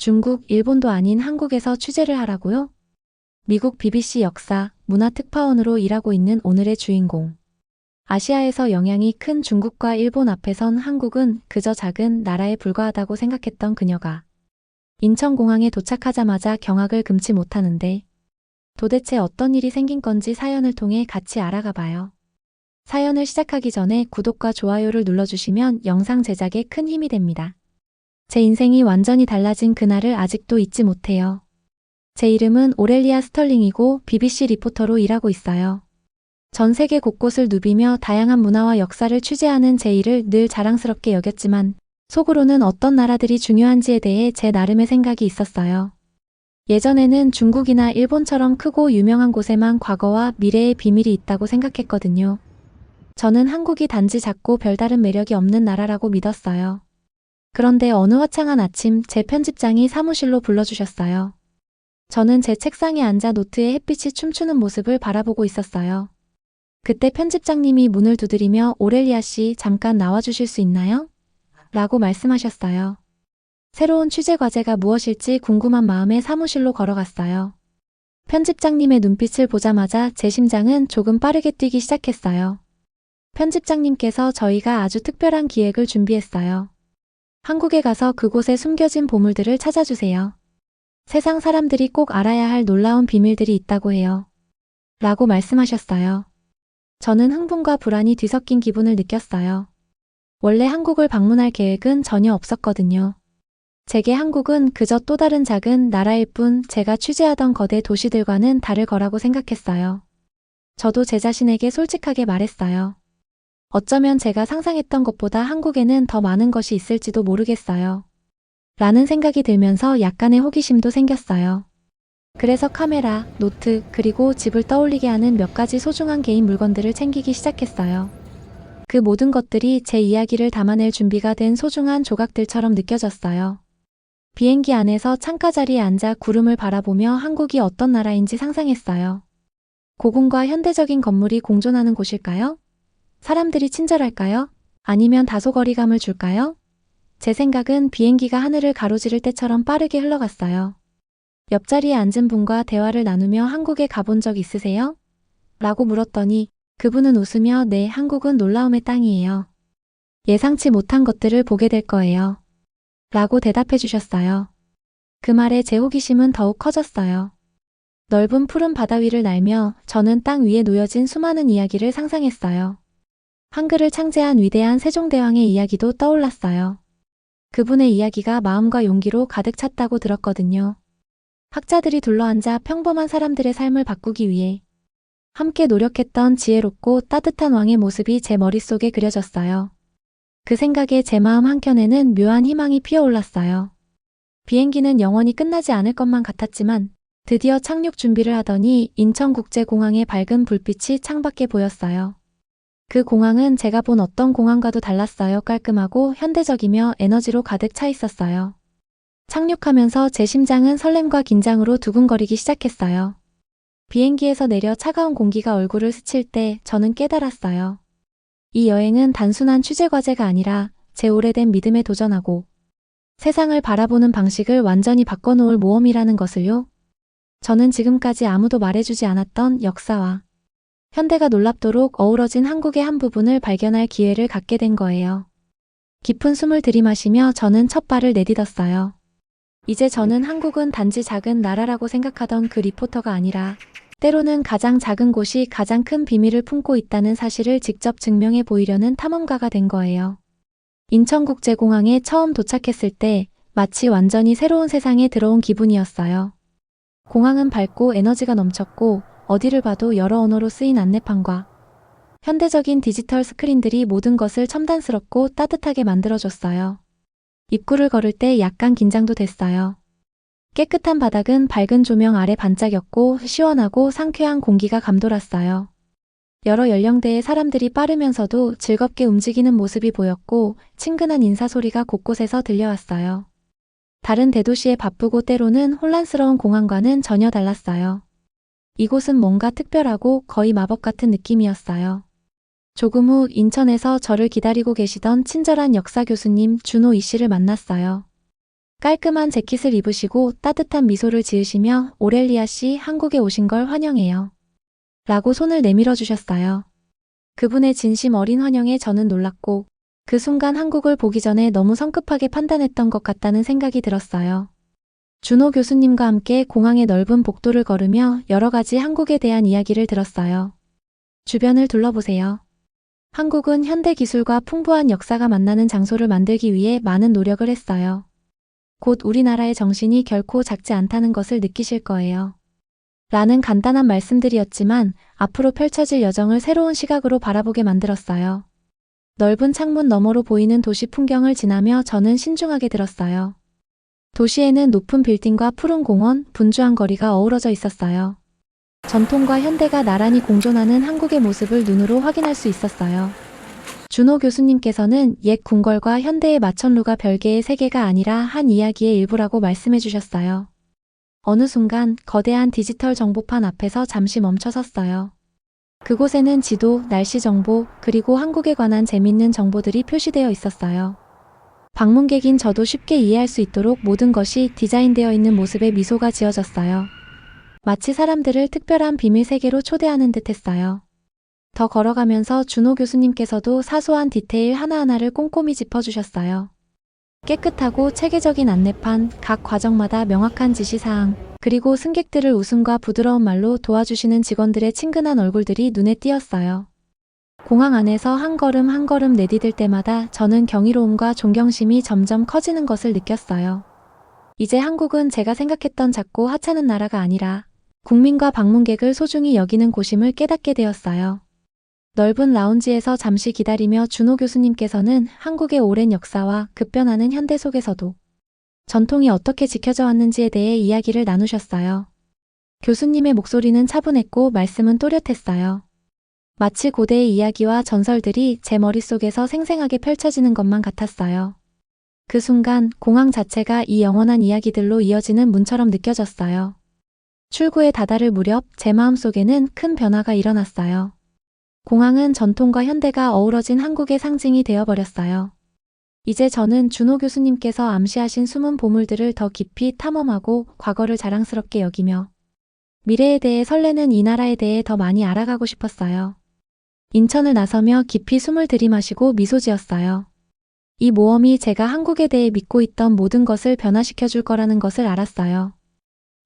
중국, 일본도 아닌 한국에서 취재를 하라고요? 미국 BBC 역사, 문화 특파원으로 일하고 있는 오늘의 주인공. 아시아에서 영향이 큰 중국과 일본 앞에선 한국은 그저 작은 나라에 불과하다고 생각했던 그녀가 인천공항에 도착하자마자 경악을 금치 못하는데 도대체 어떤 일이 생긴 건지 사연을 통해 같이 알아가 봐요. 사연을 시작하기 전에 구독과 좋아요를 눌러주시면 영상 제작에 큰 힘이 됩니다. 제 인생이 완전히 달라진 그날을 아직도 잊지 못해요. 제 이름은 오렐리아 스털링이고 BBC 리포터로 일하고 있어요. 전 세계 곳곳을 누비며 다양한 문화와 역사를 취재하는 제 일을 늘 자랑스럽게 여겼지만 속으로는 어떤 나라들이 중요한지에 대해 제 나름의 생각이 있었어요. 예전에는 중국이나 일본처럼 크고 유명한 곳에만 과거와 미래의 비밀이 있다고 생각했거든요. 저는 한국이 단지 작고 별다른 매력이 없는 나라라고 믿었어요. 그런데 어느 화창한 아침 제 편집장이 사무실로 불러주셨어요. 저는 제 책상에 앉아 노트에 햇빛이 춤추는 모습을 바라보고 있었어요. 그때 편집장님이 문을 두드리며 오렐리아 씨 잠깐 나와주실 수 있나요? 라고 말씀하셨어요. 새로운 취재 과제가 무엇일지 궁금한 마음에 사무실로 걸어갔어요. 편집장님의 눈빛을 보자마자 제 심장은 조금 빠르게 뛰기 시작했어요. 편집장님께서 저희가 아주 특별한 기획을 준비했어요. 한국에 가서 그곳에 숨겨진 보물들을 찾아주세요. 세상 사람들이 꼭 알아야 할 놀라운 비밀들이 있다고 해요. 라고 말씀하셨어요. 저는 흥분과 불안이 뒤섞인 기분을 느꼈어요. 원래 한국을 방문할 계획은 전혀 없었거든요. 제게 한국은 그저 또 다른 작은 나라일 뿐 제가 취재하던 거대 도시들과는 다를 거라고 생각했어요. 저도 제 자신에게 솔직하게 말했어요. 어쩌면 제가 상상했던 것보다 한국에는 더 많은 것이 있을지도 모르겠어요. 라는 생각이 들면서 약간의 호기심도 생겼어요. 그래서 카메라, 노트, 그리고 집을 떠올리게 하는 몇 가지 소중한 개인 물건들을 챙기기 시작했어요. 그 모든 것들이 제 이야기를 담아낼 준비가 된 소중한 조각들처럼 느껴졌어요. 비행기 안에서 창가 자리에 앉아 구름을 바라보며 한국이 어떤 나라인지 상상했어요. 고궁과 현대적인 건물이 공존하는 곳일까요? 사람들이 친절할까요? 아니면 다소 거리감을 줄까요? 제 생각은 비행기가 하늘을 가로지를 때처럼 빠르게 흘러갔어요. 옆자리에 앉은 분과 대화를 나누며 한국에 가본 적 있으세요? 라고 물었더니 그분은 웃으며 네, 한국은 놀라움의 땅이에요. 예상치 못한 것들을 보게 될 거예요. 라고 대답해 주셨어요. 그 말에 제 호기심은 더욱 커졌어요. 넓은 푸른 바다 위를 날며 저는 땅 위에 놓여진 수많은 이야기를 상상했어요. 한글을 창제한 위대한 세종대왕의 이야기도 떠올랐어요. 그분의 이야기가 마음과 용기로 가득 찼다고 들었거든요. 학자들이 둘러앉아 평범한 사람들의 삶을 바꾸기 위해 함께 노력했던 지혜롭고 따뜻한 왕의 모습이 제 머릿속에 그려졌어요. 그 생각에 제 마음 한켠에는 묘한 희망이 피어올랐어요. 비행기는 영원히 끝나지 않을 것만 같았지만 드디어 착륙 준비를 하더니 인천국제공항의 밝은 불빛이 창밖에 보였어요. 그 공항은 제가 본 어떤 공항과도 달랐어요. 깔끔하고 현대적이며 에너지로 가득 차 있었어요. 착륙하면서 제 심장은 설렘과 긴장으로 두근거리기 시작했어요. 비행기에서 내려 차가운 공기가 얼굴을 스칠 때 저는 깨달았어요. 이 여행은 단순한 취재 과제가 아니라 제 오래된 믿음에 도전하고 세상을 바라보는 방식을 완전히 바꿔놓을 모험이라는 것을요. 저는 지금까지 아무도 말해주지 않았던 역사와 현대가 놀랍도록 어우러진 한국의 한 부분을 발견할 기회를 갖게 된 거예요. 깊은 숨을 들이마시며 저는 첫 발을 내딛었어요. 이제 저는 한국은 단지 작은 나라라고 생각하던 그 리포터가 아니라 때로는 가장 작은 곳이 가장 큰 비밀을 품고 있다는 사실을 직접 증명해 보이려는 탐험가가 된 거예요. 인천국제공항에 처음 도착했을 때 마치 완전히 새로운 세상에 들어온 기분이었어요. 공항은 밝고 에너지가 넘쳤고 어디를 봐도 여러 언어로 쓰인 안내판과 현대적인 디지털 스크린들이 모든 것을 첨단스럽고 따뜻하게 만들어줬어요. 입구를 걸을 때 약간 긴장도 됐어요. 깨끗한 바닥은 밝은 조명 아래 반짝였고 시원하고 상쾌한 공기가 감돌았어요. 여러 연령대의 사람들이 빠르면서도 즐겁게 움직이는 모습이 보였고 친근한 인사 소리가 곳곳에서 들려왔어요. 다른 대도시의 바쁘고 때로는 혼란스러운 공항과는 전혀 달랐어요. 이곳은 뭔가 특별하고 거의 마법 같은 느낌이었어요. 조금 후 인천에서 저를 기다리고 계시던 친절한 역사 교수님 준호 이 씨를 만났어요. 깔끔한 재킷을 입으시고 따뜻한 미소를 지으시며 오렐리아 씨 한국에 오신 걸 환영해요. 라고 손을 내밀어 주셨어요. 그분의 진심 어린 환영에 저는 놀랐고 그 순간 한국을 보기 전에 너무 성급하게 판단했던 것 같다는 생각이 들었어요. 준호 교수님과 함께 공항의 넓은 복도를 걸으며 여러 가지 한국에 대한 이야기를 들었어요. 주변을 둘러보세요. 한국은 현대 기술과 풍부한 역사가 만나는 장소를 만들기 위해 많은 노력을 했어요. 곧 우리나라의 정신이 결코 작지 않다는 것을 느끼실 거예요. 라는 간단한 말씀들이었지만 앞으로 펼쳐질 여정을 새로운 시각으로 바라보게 만들었어요. 넓은 창문 너머로 보이는 도시 풍경을 지나며 저는 신중하게 들었어요. 도시에는 높은 빌딩과 푸른 공원, 분주한 거리가 어우러져 있었어요. 전통과 현대가 나란히 공존하는 한국의 모습을 눈으로 확인할 수 있었어요. 준호 교수님께서는 옛 궁궐과 현대의 마천루가 별개의 세계가 아니라 한 이야기의 일부라고 말씀해 주셨어요. 어느 순간 거대한 디지털 정보판 앞에서 잠시 멈춰 섰어요. 그곳에는 지도, 날씨 정보, 그리고 한국에 관한 재밌는 정보들이 표시되어 있었어요. 방문객인 저도 쉽게 이해할 수 있도록 모든 것이 디자인되어 있는 모습에 미소가 지어졌어요. 마치 사람들을 특별한 비밀 세계로 초대하는 듯 했어요. 더 걸어가면서 준호 교수님께서도 사소한 디테일 하나하나를 꼼꼼히 짚어주셨어요. 깨끗하고 체계적인 안내판, 각 과정마다 명확한 지시사항, 그리고 승객들을 웃음과 부드러운 말로 도와주시는 직원들의 친근한 얼굴들이 눈에 띄었어요. 공항 안에서 한 걸음 한 걸음 내디딜 때마다 저는 경이로움과 존경심이 점점 커지는 것을 느꼈어요. 이제 한국은 제가 생각했던 작고 하찮은 나라가 아니라 국민과 방문객을 소중히 여기는 곳임을 깨닫게 되었어요. 넓은 라운지에서 잠시 기다리며 준호 교수님께서는 한국의 오랜 역사와 급변하는 현대 속에서도 전통이 어떻게 지켜져 왔는지에 대해 이야기를 나누셨어요. 교수님의 목소리는 차분했고 말씀은 또렷했어요. 마치 고대의 이야기와 전설들이 제 머릿속에서 생생하게 펼쳐지는 것만 같았어요. 그 순간 공항 자체가 이 영원한 이야기들로 이어지는 문처럼 느껴졌어요. 출구에 다다를 무렵 제 마음속에는 큰 변화가 일어났어요. 공항은 전통과 현대가 어우러진 한국의 상징이 되어버렸어요. 이제 저는 준호 교수님께서 암시하신 숨은 보물들을 더 깊이 탐험하고 과거를 자랑스럽게 여기며 미래에 대해 설레는 이 나라에 대해 더 많이 알아가고 싶었어요. 인천을 나서며 깊이 숨을 들이마시고 미소 지었어요. 이 모험이 제가 한국에 대해 믿고 있던 모든 것을 변화시켜 줄 거라는 것을 알았어요.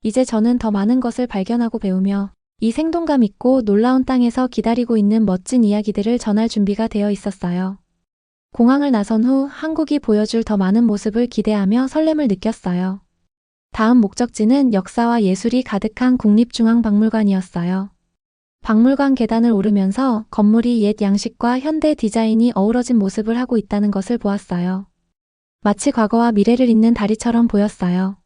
이제 저는 더 많은 것을 발견하고 배우며 이 생동감 있고 놀라운 땅에서 기다리고 있는 멋진 이야기들을 전할 준비가 되어 있었어요. 공항을 나선 후 한국이 보여줄 더 많은 모습을 기대하며 설렘을 느꼈어요. 다음 목적지는 역사와 예술이 가득한 국립중앙박물관이었어요. 박물관 계단을 오르면서 건물이 옛 양식과 현대 디자인이 어우러진 모습을 하고 있다는 것을 보았어요. 마치 과거와 미래를 잇는 다리처럼 보였어요.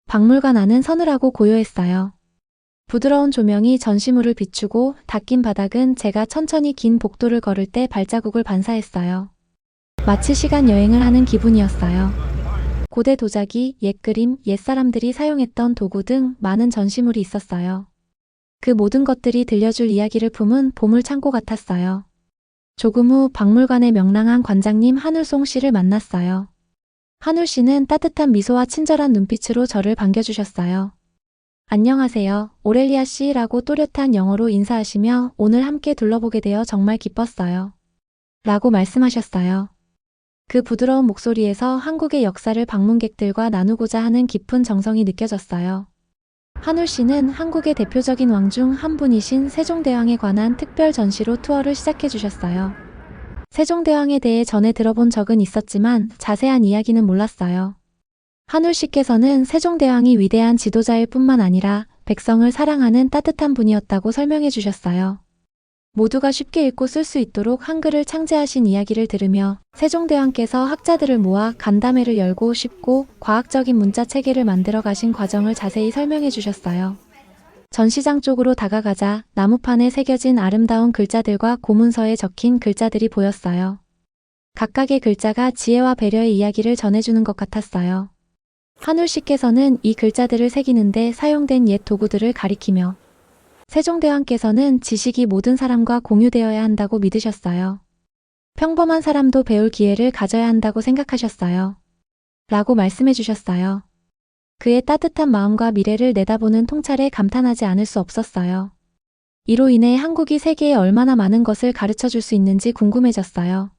박물관 안은 서늘하고 고요했어요. 부드러운 조명이 전시물을 비추고 닦인 바닥은 제가 천천히 긴 복도를 걸을 때 발자국을 반사했어요. 마치 시간 여행을 하는 기분이었어요. 고대 도자기, 옛 그림, 옛 사람들이 사용했던 도구 등 많은 전시물이 있었어요. 그 모든 것들이 들려줄 이야기를 품은 보물 창고 같았어요. 조금 후 박물관의 명랑한 관장님 한울송 씨를 만났어요. 한울 씨는 따뜻한 미소와 친절한 눈빛으로 저를 반겨주셨어요. 안녕하세요, 오렐리아 씨라고 또렷한 영어로 인사하시며 오늘 함께 둘러보게 되어 정말 기뻤어요. 라고 말씀하셨어요. 그 부드러운 목소리에서 한국의 역사를 방문객들과 나누고자 하는 깊은 정성이 느껴졌어요. 한울 씨는 한국의 대표적인 왕 중 한 분이신 세종대왕에 관한 특별 전시로 투어를 시작해 주셨어요. 세종대왕에 대해 전에 들어본 적은 있었지만 자세한 이야기는 몰랐어요. 한울 씨께서는 세종대왕이 위대한 지도자일 뿐만 아니라 백성을 사랑하는 따뜻한 분이었다고 설명해 주셨어요. 모두가 쉽게 읽고 쓸 수 있도록 한글을 창제하신 이야기를 들으며 세종대왕께서 학자들을 모아 간담회를 열고 쉽고 과학적인 문자 체계를 만들어 가신 과정을 자세히 설명해 주셨어요. 전시장 쪽으로 다가가자 나무판에 새겨진 아름다운 글자들과 고문서에 적힌 글자들이 보였어요. 각각의 글자가 지혜와 배려의 이야기를 전해주는 것 같았어요. 한울 씨께서는 이 글자들을 새기는데 사용된 옛 도구들을 가리키며 세종대왕께서는 지식이 모든 사람과 공유되어야 한다고 믿으셨어요. 평범한 사람도 배울 기회를 가져야 한다고 생각하셨어요. 라고 말씀해 주셨어요. 그의 따뜻한 마음과 미래를 내다보는 통찰에 감탄하지 않을 수 없었어요. 이로 인해 한국이 세계에 얼마나 많은 것을 가르쳐 줄 수 있는지 궁금해졌어요.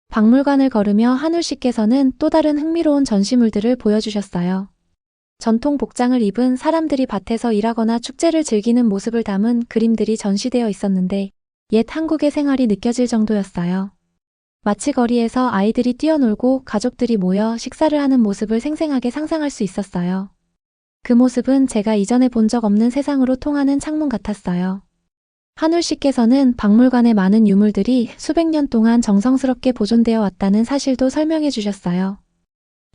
박물관을 걸으며 한울 씨께서는 또 다른 흥미로운 전시물들을 보여주셨어요. 전통 복장을 입은 사람들이 밭에서 일하거나 축제를 즐기는 모습을 담은 그림들이 전시되어 있었는데 옛 한국의 생활이 느껴질 정도였어요. 마치 거리에서 아이들이 뛰어놀고 가족들이 모여 식사를 하는 모습을 생생하게 상상할 수 있었어요. 그 모습은 제가 이전에 본 적 없는 세상으로 통하는 창문 같았어요. 한울 씨께서는 박물관의 많은 유물들이 수백 년 동안 정성스럽게 보존되어 왔다는 사실도 설명해 주셨어요.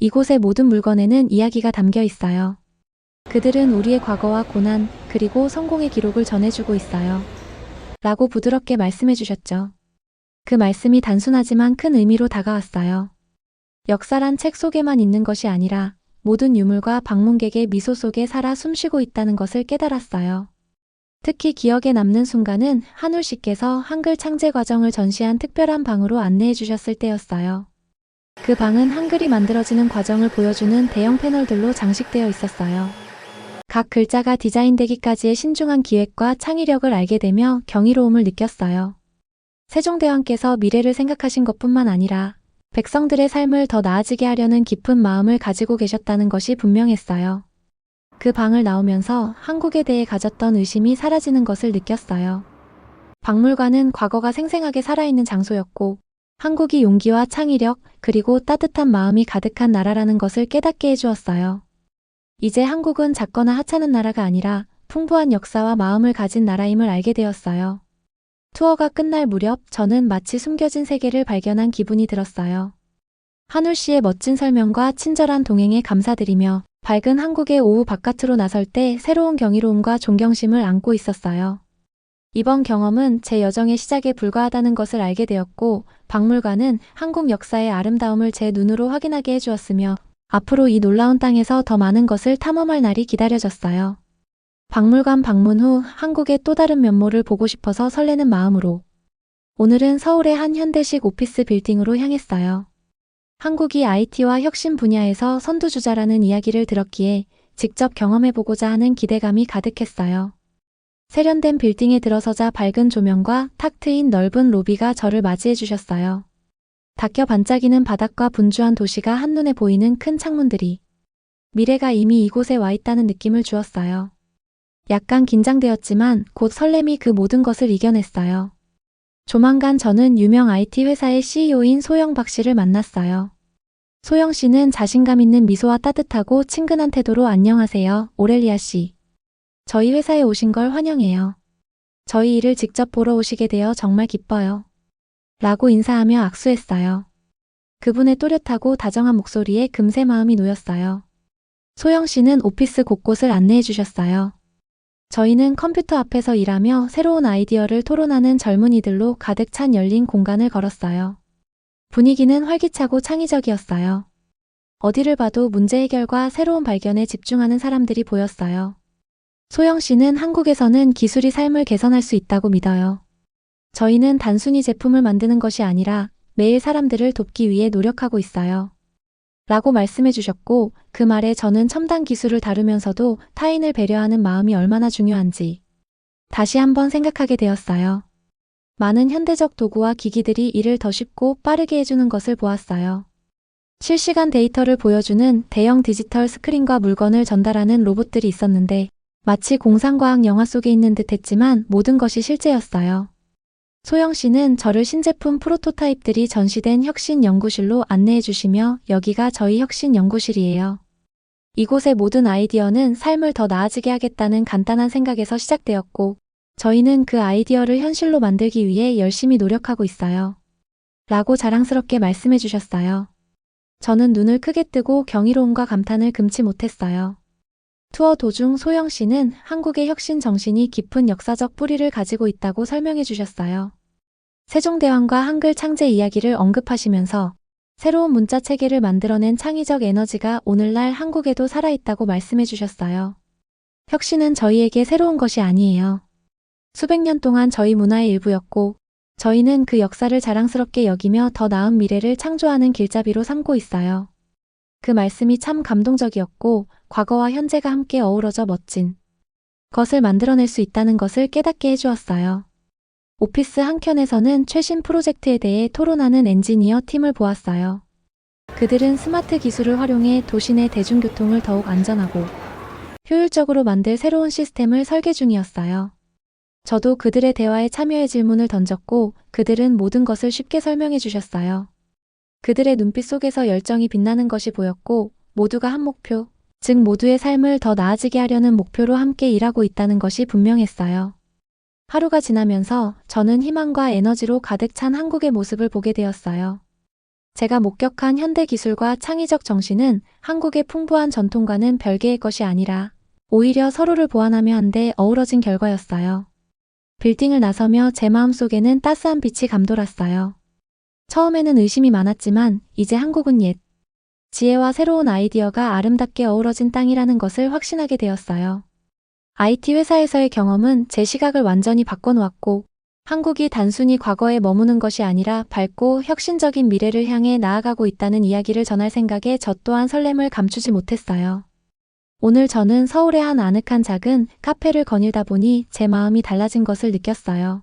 이곳의 모든 물건에는 이야기가 담겨 있어요. 그들은 우리의 과거와 고난, 그리고 성공의 기록을 전해주고 있어요. 라고 부드럽게 말씀해 주셨죠. 그 말씀이 단순하지만 큰 의미로 다가왔어요. 역사란 책 속에만 있는 것이 아니라 모든 유물과 방문객의 미소 속에 살아 숨쉬고 있다는 것을 깨달았어요. 특히 기억에 남는 순간은 한울 씨께서 한글 창제 과정을 전시한 특별한 방으로 안내해 주셨을 때였어요. 그 방은 한글이 만들어지는 과정을 보여주는 대형 패널들로 장식되어 있었어요. 각 글자가 디자인되기까지의 신중한 기획과 창의력을 알게 되며 경이로움을 느꼈어요. 세종대왕께서 미래를 생각하신 것뿐만 아니라 백성들의 삶을 더 나아지게 하려는 깊은 마음을 가지고 계셨다는 것이 분명했어요. 그 방을 나오면서 한국에 대해 가졌던 의심이 사라지는 것을 느꼈어요. 박물관은 과거가 생생하게 살아있는 장소였고 한국이 용기와 창의력 그리고 따뜻한 마음이 가득한 나라라는 것을 깨닫게 해주었어요. 이제 한국은 작거나 하찮은 나라가 아니라 풍부한 역사와 마음을 가진 나라임을 알게 되었어요. 투어가 끝날 무렵 저는 마치 숨겨진 세계를 발견한 기분이 들었어요. 한울 씨의 멋진 설명과 친절한 동행에 감사드리며 밝은 한국의 오후 바깥으로 나설 때 새로운 경이로움과 존경심을 안고 있었어요. 이번 경험은 제 여정의 시작에 불과하다는 것을 알게 되었고 박물관은 한국 역사의 아름다움을 제 눈으로 확인하게 해주었으며 앞으로 이 놀라운 땅에서 더 많은 것을 탐험할 날이 기다려졌어요. 박물관 방문 후 한국의 또 다른 면모를 보고 싶어서 설레는 마음으로 오늘은 서울의 한 현대식 오피스 빌딩으로 향했어요. 한국이 IT와 혁신 분야에서 선두주자라는 이야기를 들었기에 직접 경험해보고자 하는 기대감이 가득했어요. 세련된 빌딩에 들어서자 밝은 조명과 탁 트인 넓은 로비가 저를 맞이해 주셨어요. 닦여 반짝이는 바닥과 분주한 도시가 한눈에 보이는 큰 창문들이 미래가 이미 이곳에 와 있다는 느낌을 주었어요. 약간 긴장되었지만 곧 설렘이 그 모든 것을 이겨냈어요. 조만간 저는 유명 IT 회사의 CEO인 소영 박 씨를 만났어요. 소영 씨는 자신감 있는 미소와 따뜻하고 친근한 태도로 안녕하세요, 오렐리아 씨. 저희 회사에 오신 걸 환영해요. 저희 일을 직접 보러 오시게 되어 정말 기뻐요. 라고 인사하며 악수했어요. 그분의 또렷하고 다정한 목소리에 금세 마음이 놓였어요. 소영 씨는 오피스 곳곳을 안내해 주셨어요. 저희는 컴퓨터 앞에서 일하며 새로운 아이디어를 토론하는 젊은이들로 가득 찬 열린 공간을 걸었어요. 분위기는 활기차고 창의적이었어요. 어디를 봐도 문제 해결과 새로운 발견에 집중하는 사람들이 보였어요. 소영 씨는 한국에서는 기술이 삶을 개선할 수 있다고 믿어요. 저희는 단순히 제품을 만드는 것이 아니라 매일 사람들을 돕기 위해 노력하고 있어요. 라고 말씀해 주셨고 그 말에 저는 첨단 기술을 다루면서도 타인을 배려하는 마음이 얼마나 중요한지 다시 한번 생각하게 되었어요. 많은 현대적 도구와 기기들이 일을 더 쉽고 빠르게 해주는 것을 보았어요. 실시간 데이터를 보여주는 대형 디지털 스크린과 물건을 전달하는 로봇들이 있었는데 마치 공상과학 영화 속에 있는 듯 했지만 모든 것이 실제였어요. 소영 씨는 저를 신제품 프로토타입들이 전시된 혁신 연구실로 안내해 주시며 여기가 저희 혁신 연구실이에요. 이곳의 모든 아이디어는 삶을 더 나아지게 하겠다는 간단한 생각에서 시작되었고 저희는 그 아이디어를 현실로 만들기 위해 열심히 노력하고 있어요. 라고 자랑스럽게 말씀해 주셨어요. 저는 눈을 크게 뜨고 경이로움과 감탄을 금치 못했어요. 투어 도중 소영 씨는 한국의 혁신 정신이 깊은 역사적 뿌리를 가지고 있다고 설명해 주셨어요. 세종대왕과 한글 창제 이야기를 언급하시면서 새로운 문자 체계를 만들어낸 창의적 에너지가 오늘날 한국에도 살아있다고 말씀해 주셨어요. 혁신은 저희에게 새로운 것이 아니에요. 수백 년 동안 저희 문화의 일부였고 저희는 그 역사를 자랑스럽게 여기며 더 나은 미래를 창조하는 길잡이로 삼고 있어요. 그 말씀이 참 감동적이었고 과거와 현재가 함께 어우러져 멋진 것을 만들어낼 수 있다는 것을 깨닫게 해주었어요. 오피스 한켠에서는 최신 프로젝트에 대해 토론하는 엔지니어 팀을 보았어요. 그들은 스마트 기술을 활용해 도시 내 대중교통을 더욱 안전하고 효율적으로 만들 새로운 시스템을 설계 중이었어요. 저도 그들의 대화에 참여해 질문을 던졌고 그들은 모든 것을 쉽게 설명해 주셨어요. 그들의 눈빛 속에서 열정이 빛나는 것이 보였고 모두가 한 목표, 즉 모두의 삶을 더 나아지게 하려는 목표로 함께 일하고 있다는 것이 분명했어요. 하루가 지나면서 저는 희망과 에너지로 가득 찬 한국의 모습을 보게 되었어요. 제가 목격한 현대 기술과 창의적 정신은 한국의 풍부한 전통과는 별개의 것이 아니라 오히려 서로를 보완하며 한데 어우러진 결과였어요. 빌딩을 나서며 제 마음속에는 따스한 빛이 감돌았어요. 처음에는 의심이 많았지만 이제 한국은 옛 지혜와 새로운 아이디어가 아름답게 어우러진 땅이라는 것을 확신하게 되었어요. IT 회사에서의 경험은 제 시각을 완전히 바꿔놓았고 한국이 단순히 과거에 머무는 것이 아니라 밝고 혁신적인 미래를 향해 나아가고 있다는 이야기를 전할 생각에 저 또한 설렘을 감추지 못했어요. 오늘 저는 서울의 한 아늑한 작은 카페를 거닐다 보니 제 마음이 달라진 것을 느꼈어요.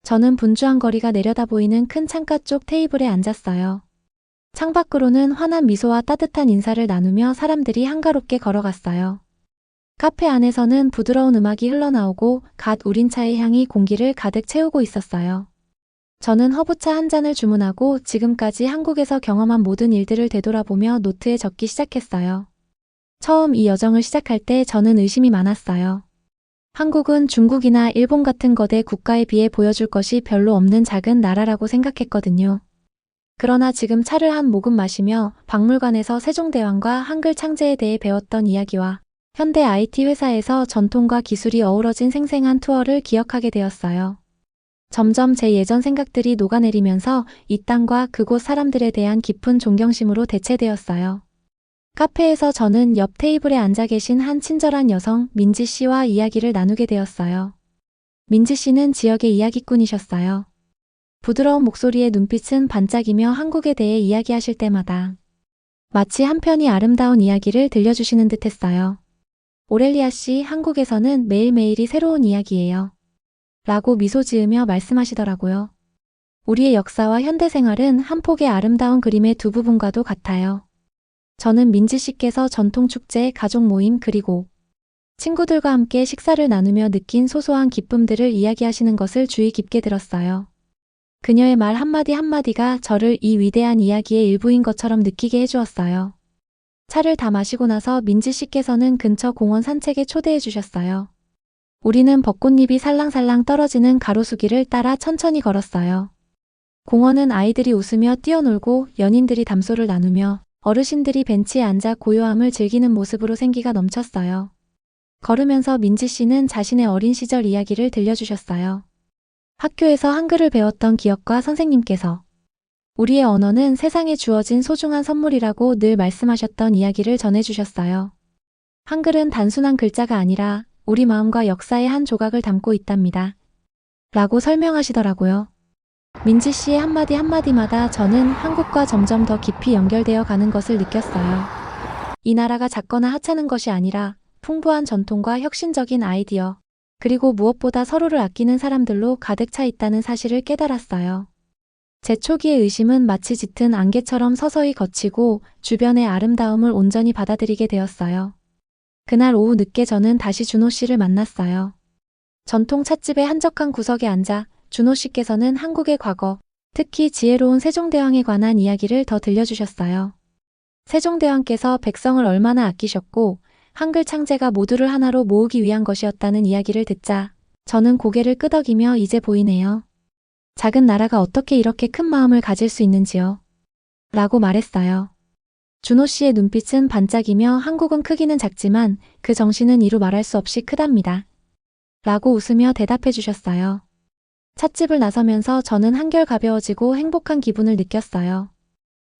저는 분주한 거리가 내려다 보이는 큰 창가 쪽 테이블에 앉았어요. 창밖으로는 환한 미소와 따뜻한 인사를 나누며 사람들이 한가롭게 걸어갔어요. 카페 안에서는 부드러운 음악이 흘러나오고 갓 우린 차의 향이 공기를 가득 채우고 있었어요. 저는 허브차 한 잔을 주문하고 지금까지 한국에서 경험한 모든 일들을 되돌아보며 노트에 적기 시작했어요. 처음 이 여정을 시작할 때 저는 의심이 많았어요. 한국은 중국이나 일본 같은 거대 국가에 비해 보여줄 것이 별로 없는 작은 나라라고 생각했거든요. 그러나 지금 차를 한 모금 마시며 박물관에서 세종대왕과 한글 창제에 대해 배웠던 이야기와 현대 IT 회사에서 전통과 기술이 어우러진 생생한 투어를 기억하게 되었어요. 점점 제 예전 생각들이 녹아내리면서 이 땅과 그곳 사람들에 대한 깊은 존경심으로 대체되었어요. 카페에서 저는 옆 테이블에 앉아 계신 한 친절한 여성 민지 씨와 이야기를 나누게 되었어요. 민지 씨는 지역의 이야기꾼이셨어요. 부드러운 목소리에 눈빛은 반짝이며 한국에 대해 이야기하실 때마다 마치 한편이 아름다운 이야기를 들려주시는 듯했어요. 오렐리아 씨, 한국에서는 매일매일이 새로운 이야기예요. 라고 미소 지으며 말씀하시더라고요. 우리의 역사와 현대 생활은 한 폭의 아름다운 그림의 두 부분과도 같아요. 저는 민지 씨께서 전통축제, 가족 모임 그리고 친구들과 함께 식사를 나누며 느낀 소소한 기쁨들을 이야기하시는 것을 주의 깊게 들었어요. 그녀의 말 한마디 한마디가 저를 이 위대한 이야기의 일부인 것처럼 느끼게 해주었어요. 차를 다 마시고 나서 민지 씨께서는 근처 공원 산책에 초대해 주셨어요. 우리는 벚꽃잎이 살랑살랑 떨어지는 가로수길을 따라 천천히 걸었어요. 공원은 아이들이 웃으며 뛰어놀고 연인들이 담소를 나누며 어르신들이 벤치에 앉아 고요함을 즐기는 모습으로 생기가 넘쳤어요. 걸으면서 민지 씨는 자신의 어린 시절 이야기를 들려주셨어요. 학교에서 한글을 배웠던 기억과 선생님께서 우리의 언어는 세상에 주어진 소중한 선물이라고 늘 말씀하셨던 이야기를 전해주셨어요. 한글은 단순한 글자가 아니라 우리 마음과 역사의 한 조각을 담고 있답니다. 라고 설명하시더라고요. 민지 씨의 한마디 한마디마다 저는 한국과 점점 더 깊이 연결되어 가는 것을 느꼈어요. 이 나라가 작거나 하찮은 것이 아니라 풍부한 전통과 혁신적인 아이디어, 그리고 무엇보다 서로를 아끼는 사람들로 가득 차 있다는 사실을 깨달았어요. 제 초기의 의심은 마치 짙은 안개처럼 서서히 걷히고 주변의 아름다움을 온전히 받아들이게 되었어요. 그날 오후 늦게 저는 다시 준호 씨를 만났어요. 전통 찻집의 한적한 구석에 앉아 준호 씨께서는 한국의 과거, 특히 지혜로운 세종대왕에 관한 이야기를 더 들려주셨어요. 세종대왕께서 백성을 얼마나 아끼셨고 한글 창제가 모두를 하나로 모으기 위한 것이었다는 이야기를 듣자 저는 고개를 끄덕이며 이제 보이네요. 작은 나라가 어떻게 이렇게 큰 마음을 가질 수 있는지요. 라고 말했어요. 준호 씨의 눈빛은 반짝이며 한국은 크기는 작지만 그 정신은 이루 말할 수 없이 크답니다. 라고 웃으며 대답해 주셨어요. 찻집을 나서면서 저는 한결 가벼워지고 행복한 기분을 느꼈어요.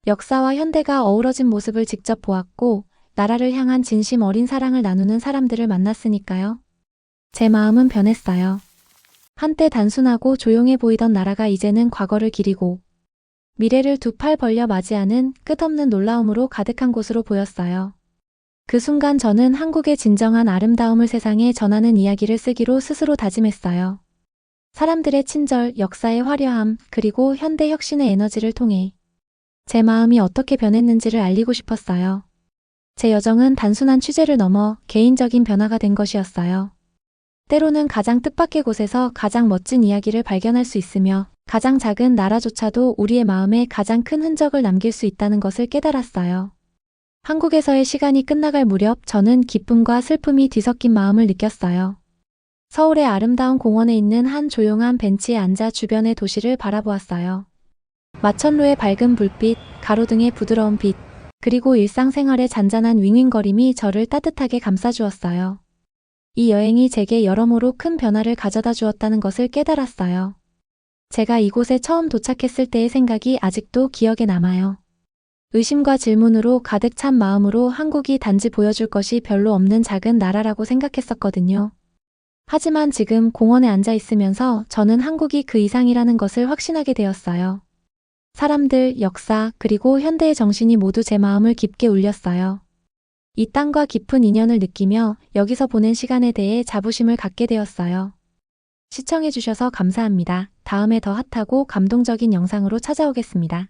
역사와 현대가 어우러진 모습을 직접 보았고 나라를 향한 진심 어린 사랑을 나누는 사람들을 만났으니까요. 제 마음은 변했어요. 한때 단순하고 조용해 보이던 나라가 이제는 과거를 기리고 미래를 두 팔 벌려 맞이하는 끝없는 놀라움으로 가득한 곳으로 보였어요. 그 순간 저는 한국의 진정한 아름다움을 세상에 전하는 이야기를 쓰기로 스스로 다짐했어요. 사람들의 친절, 역사의 화려함, 그리고 현대 혁신의 에너지를 통해 제 마음이 어떻게 변했는지를 알리고 싶었어요. 제 여정은 단순한 취재를 넘어 개인적인 변화가 된 것이었어요. 때로는 가장 뜻밖의 곳에서 가장 멋진 이야기를 발견할 수 있으며 가장 작은 나라조차도 우리의 마음에 가장 큰 흔적을 남길 수 있다는 것을 깨달았어요. 한국에서의 시간이 끝나갈 무렵 저는 기쁨과 슬픔이 뒤섞인 마음을 느꼈어요. 서울의 아름다운 공원에 있는 한 조용한 벤치에 앉아 주변의 도시를 바라보았어요. 마천루의 밝은 불빛, 가로등의 부드러운 빛, 그리고 일상생활의 잔잔한 윙윙거림이 저를 따뜻하게 감싸주었어요. 이 여행이 제게 여러모로 큰 변화를 가져다 주었다는 것을 깨달았어요. 제가 이곳에 처음 도착했을 때의 생각이 아직도 기억에 남아요. 의심과 질문으로 가득 찬 마음으로 한국이 단지 보여줄 것이 별로 없는 작은 나라라고 생각했었거든요. 하지만 지금 공원에 앉아 있으면서 저는 한국이 그 이상이라는 것을 확신하게 되었어요. 사람들, 역사, 그리고 현대의 정신이 모두 제 마음을 깊게 울렸어요. 이 땅과 깊은 인연을 느끼며 여기서 보낸 시간에 대해 자부심을 갖게 되었어요. 시청해주셔서 감사합니다. 다음에 더 핫하고 감동적인 영상으로 찾아오겠습니다.